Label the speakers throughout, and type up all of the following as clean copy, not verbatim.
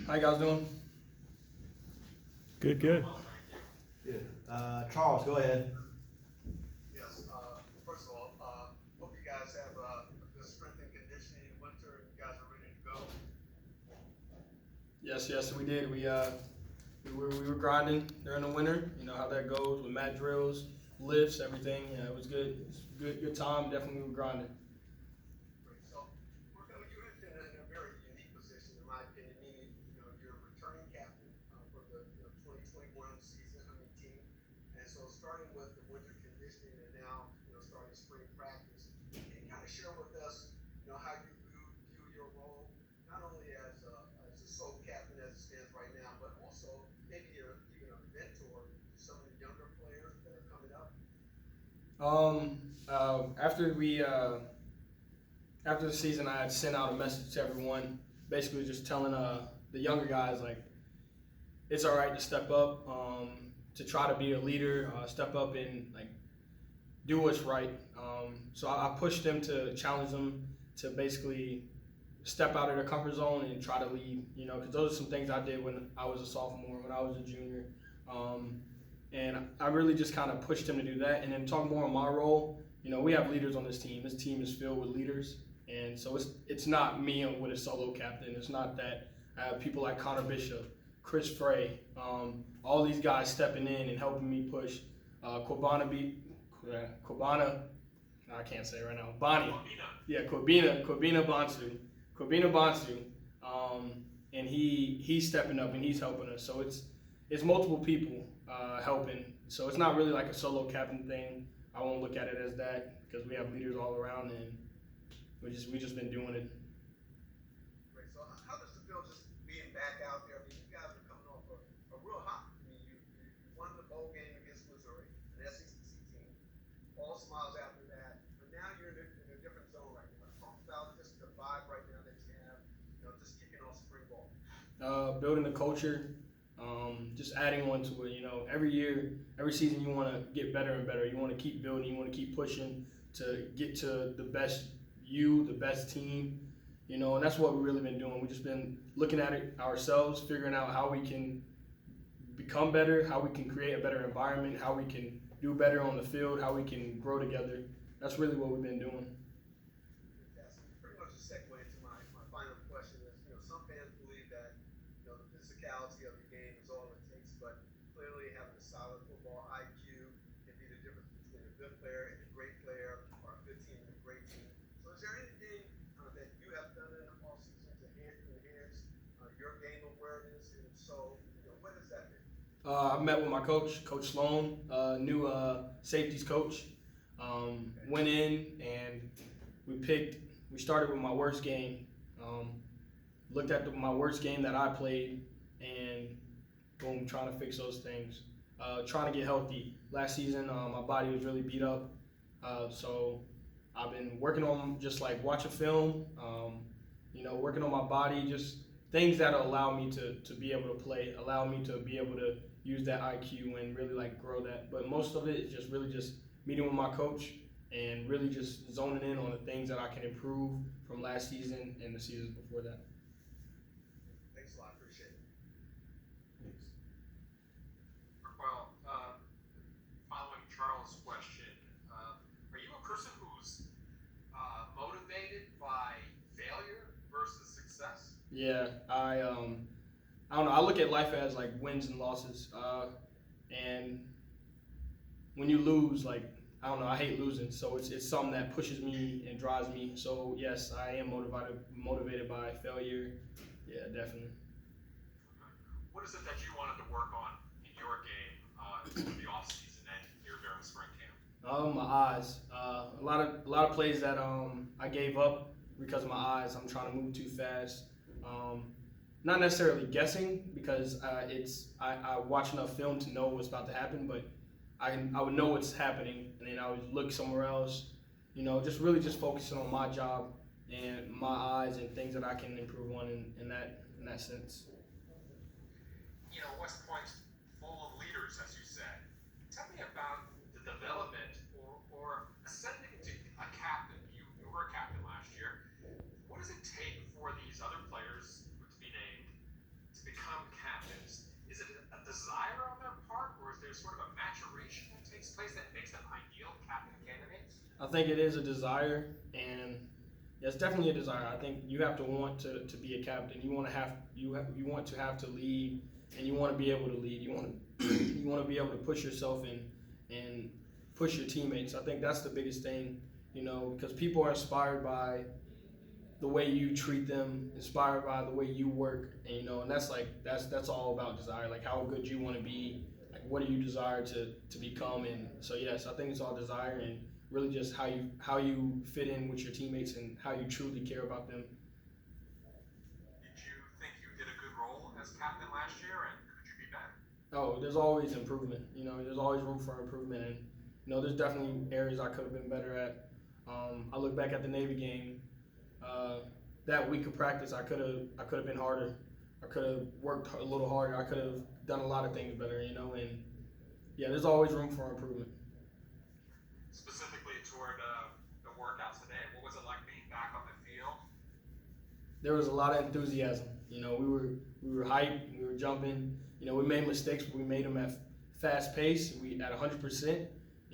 Speaker 1: How you guys doing?
Speaker 2: Good, good.
Speaker 3: Good. Charles, go ahead.
Speaker 4: Yes. First of all, hope you guys have a good strength and conditioning in winter, and you guys are ready to go.
Speaker 1: Yes, we did. We were grinding during the winter. You know how that goes with mat drills, lifts, everything. Yeah, it was good. It's good time. Definitely we were grinding.
Speaker 4: Great. So, Marquel, you have been in a very unique position, in my opinion, meaning you're a returning captain for the 2021 season, team. And so, starting with the winter conditioning, and now starting spring practice, can you kind of share with us, how you view your role, not only as a sole captain as it stands right now, but also maybe you're even a mentor to some of the younger players that are coming up.
Speaker 1: After the season, I had sent out a message to everyone, basically just telling the younger guys like it's all right to step up, to try to be a leader, step up and like do what's right. So I pushed them to challenge them to basically step out of their comfort zone and try to lead. Because those are some things I did when I was a sophomore, when I was a junior. And I really just kind of pushed him to do that. And then talk more on my role. We have leaders on this team. This team is filled with leaders, and so it's not me with a solo captain. It's not that. I have people like Connor Bishop, Chris Frey, all these guys stepping in and helping me push. Kobana, I can't say it right now. Bonnie, yeah, Kobina Bonsu, and he's stepping up and he's helping us. So it's multiple people helping. So it's not really like a solo captain thing. I won't look at it as that because we have leaders all around and we just been doing it.
Speaker 4: Great. So how does it feel just being back out there? I mean, you guys are coming off a real hot. I mean, you won the bowl game against Missouri, an SEC team. All smiles after that, but now you're in a different zone right now. Talk about just the vibe right now that you have. Just kicking off spring ball.
Speaker 1: Building the culture. Just adding on to it, every year, every season you want to get better and better. You want to keep building, you want to keep pushing to get to the best the best team, and that's what we've really been doing. We've just been looking at it ourselves, figuring out how we can become better, how we can create a better environment, how we can do better on the field, how we can grow together. That's really what we've been doing.
Speaker 4: Pretty much a segue into my final question is, some fans believe that, the physicality of the game is all it takes, but clearly having a solid football IQ can be the difference between a good player and a great player, or a good team and a great team. So is there anything that you have done in the offseason to enhance your game awareness? And so, what has that been?
Speaker 1: I met with my coach, Coach Sloan, new safeties coach. Went in and we started with my worst game. Looked at my worst game that I played and boom, trying to fix those things. Trying to get healthy. Last season, my body was really beat up. So I've been working on just like watching film, working on my body, just things that'll allow me to be able to play, allow me to be able to use that IQ and really like grow that. But most of it is just really just meeting with my coach and really just zoning in on the things that I can improve from last season and the seasons before that.
Speaker 4: Thanks a lot. Appreciate it.
Speaker 3: Thanks.
Speaker 5: Well, following Charles' question, are you a person who's motivated by failure versus success?
Speaker 1: Yeah, I don't know. I look at life as like wins and losses, and when you lose, like I don't know, I hate losing, so it's something that pushes me and drives me. So yes, I am motivated by failure. Yeah, definitely.
Speaker 5: What is it that you wanted to work on in your game in the off season and here during spring camp?
Speaker 1: My eyes. A lot of plays that I gave up because of my eyes. I'm trying to move too fast. Not necessarily guessing because I watch enough film to know what's about to happen, but I would know what's happening and then I would look somewhere else. Just really just focusing on my job and my eyes and things that I can improve on in that sense.
Speaker 5: West Point's full of leaders, as you said. Tell me about the development or ascending to a captain. You were a captain last year. What does it take for these other players to be named to sort of a maturation that takes place that makes them ideal captain candidates?
Speaker 1: I think it is a desire, and it's definitely a desire. I think you have to want to be a captain. You want to have you want to have to lead, and you want to be able to lead. You want to you want to be able to push yourself and push your teammates. I think that's the biggest thing, because people are inspired by the way you treat them, inspired by the way you work, and that's all about desire. Like how good you want to be, like what do you desire to become, and so yes, I think it's all desire and really just how you fit in with your teammates and how you truly care about them.
Speaker 5: Did you think you did a good role as captain last year, and could you be better?
Speaker 1: Oh, there's always improvement. There's always room for improvement, and there's definitely areas I could have been better at. I look back at the Navy game. That week of practice, I could have been harder. I could have worked a little harder. I could have done a lot of things better, and yeah, there's always room for improvement.
Speaker 5: Specifically toward the workouts today, what was it like being back on the field?
Speaker 1: There was a lot of enthusiasm. We were hyped. We were jumping. We made mistakes, but we made them at fast pace. We at 100%.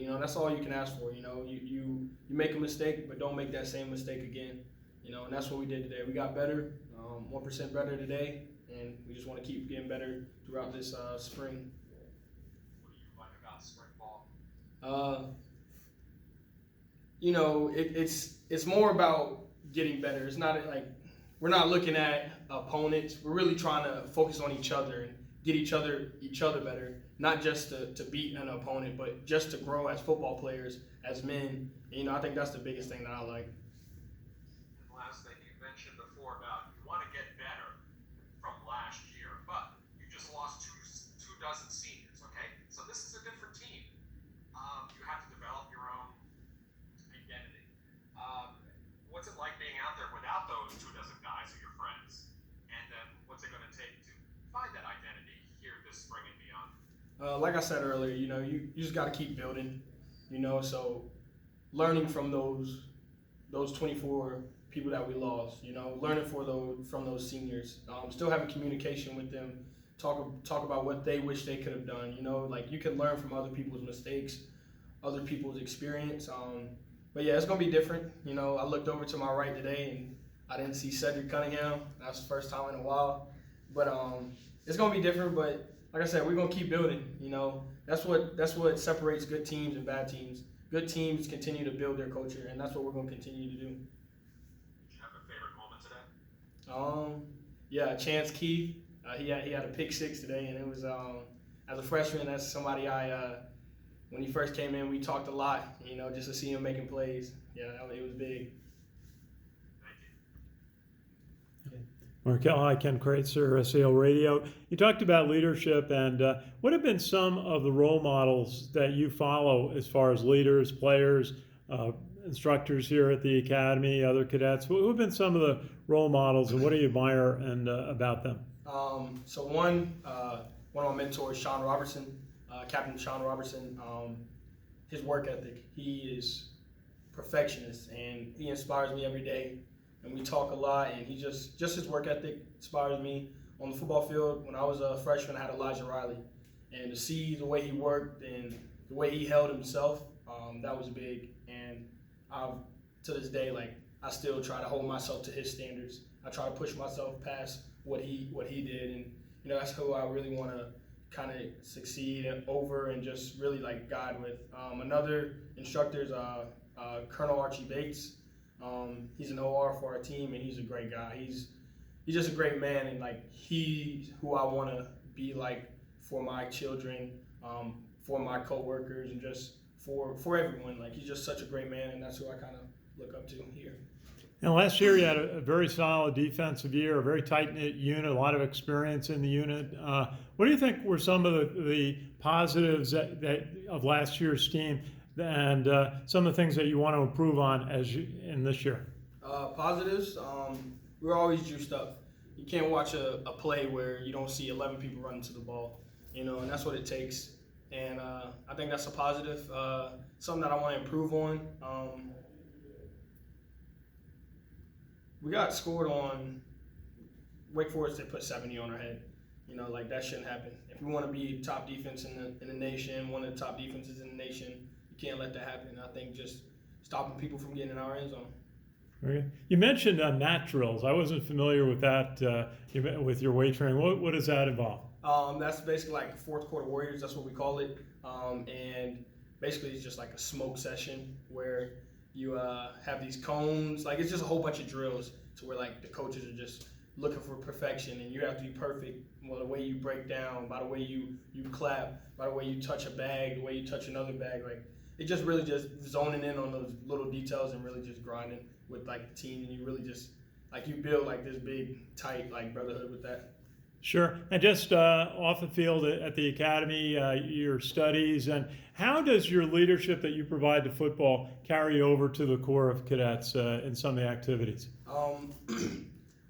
Speaker 1: And that's all you can ask for. You make a mistake, but don't make that same mistake again. And that's what we did today. We got better, 1% better today, and we just want to keep getting better throughout this spring.
Speaker 5: What do you like about spring ball?
Speaker 1: It's more about getting better. It's not like we're not looking at opponents. We're really trying to focus on each other and get each other better. Not just to beat an opponent, but just to grow as football players, as men. And, I think that's the biggest thing that I like.
Speaker 5: And last thing, you mentioned before about you want to get better from last year, but you just lost two dozen seniors, okay? So this is a different team. You have to develop your own identity. What's it like being out there without those 2 dozen guys who are your friends? And then what's it going to take to find that identity here this spring and beyond?
Speaker 1: Like I said earlier, you just got to keep building, so learning from those 24 people that we lost, learning from those seniors, still having communication with them, talk about what they wish they could have done, like you can learn from other people's mistakes, other people's experience, but yeah, it's going to be different. I looked over to my right today and I didn't see Cedric Cunningham. That's the first time in a while, but it's going to be different, but like I said, we're gonna keep building. That's what separates good teams and bad teams. Good teams continue to build their culture, and that's what we're gonna continue to do.
Speaker 5: Did you have a favorite moment today?
Speaker 1: Yeah, Chance Keith. He had a pick 6 today, and it was as a freshman, that's somebody when he first came in, we talked a lot. Just to see him making plays. Yeah, it was big.
Speaker 2: Marquel, hi, Ken Kreitzer, SALRadio. You talked about leadership, and what have been some of the role models that you follow as far as leaders, players, instructors here at the academy, other cadets? Who have been some of the role models, and what do you admire about them?
Speaker 1: So one of my mentors, Sean Robertson, Captain Sean Robertson. His work ethic, he is perfectionist, and he inspires me every day. And we talk a lot, and he just his work ethic inspires me. On the football field, when I was a freshman, I had Elijah Riley, and to see the way he worked and the way he held himself, that was big. And to this day, I still try to hold myself to his standards. I try to push myself past what he did, and that's who I really want to kind of succeed over and just really guide with. Another instructor is Colonel Archie Bates. He's an OR for our team, and he's a great guy. He's just a great man, and he's who I want to be like for my children, for my coworkers, and just for everyone. He's just such a great man, and that's who I kind of look up to here.
Speaker 2: And last year you had a very solid defensive year, a very tight-knit unit, a lot of experience in the unit. What do you think were some of the positives that of last year's team, and some of the things that you want to improve on in this year?
Speaker 1: Positives, we're always juiced up. You can't watch a play where you don't see 11 people running to the ball, and that's what it takes. And I think that's a positive, something that I want to improve on. We got scored on. Wake Forest, they put 70 on our head. You know, like that shouldn't happen. If we want to be top defense in the nation, one of the top defenses in the nation, you can't let that happen. I think just stopping people from getting in our end zone.
Speaker 2: Okay. You mentioned mat drills. I wasn't familiar with that with your weight training. What does that involve?
Speaker 1: That's basically like fourth quarter warriors. That's what we call it. And basically, it's just like a smoke session where you have these cones. Like it's just a whole bunch of drills to where like the coaches are just looking for perfection, and you have to be perfect. Well, the way you break down, by the way you clap, by the way you touch a bag, the way you touch another bag, like it just really just zoning in on those little details and really just grinding with like the team, and you really just like you build like this big tight like brotherhood with that.
Speaker 2: Sure. And just off the field at the academy, your studies, and how does your leadership that you provide to football carry over to the Corps of Cadets in some of the activities?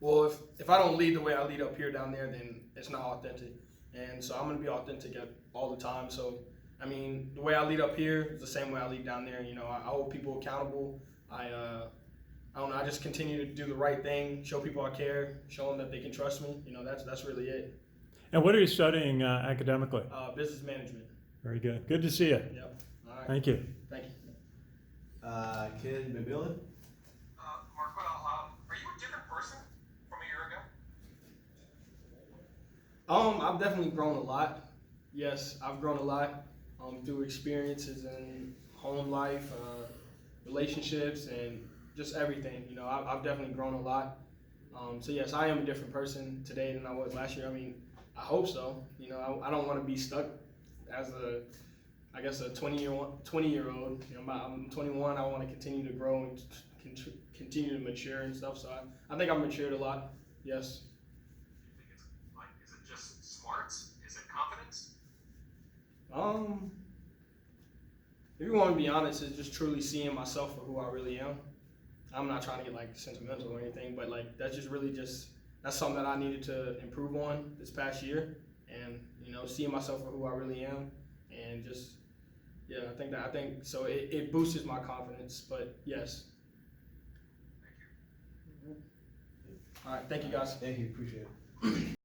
Speaker 1: Well, if I don't lead the way I lead up here down there, then it's not authentic. And so I'm going to be authentic all the time. So, I mean, the way I lead up here is the same way I lead down there. You know, I hold people accountable. I don't know, I just continue to do the right thing, show people I care, show them that they can trust me. You know, that's really it.
Speaker 2: And what are you studying academically?
Speaker 1: Business management.
Speaker 2: Very good. Good to see you.
Speaker 1: Yep. All right.
Speaker 2: Thank you.
Speaker 1: Thank you.
Speaker 3: Ken McMillan?
Speaker 5: Marquel, are you a different person from a year ago?
Speaker 1: I've definitely grown a lot. Yes, I've grown a lot through experiences in home life, relationships, and just everything. You know, I've definitely grown a lot. So yes, I am a different person today than I was last year. I mean, I hope so. You know, I don't want to be stuck as a 20-year-old. You know, I'm 21. I want to continue to grow and continue to mature and stuff. So I think I've matured a lot. Yes.
Speaker 5: You think it's like, is it just smarts? Is it confidence?
Speaker 1: If you want to be honest, it's just truly seeing myself for who I really am. I'm not trying to get like sentimental or anything, but like that's just really that's something that I needed to improve on this past year, and you know, seeing myself for who I really am, and just I think so. It boosts my confidence, but yes.
Speaker 5: Thank you.
Speaker 1: All right, thank you guys.
Speaker 3: Thank you, appreciate it.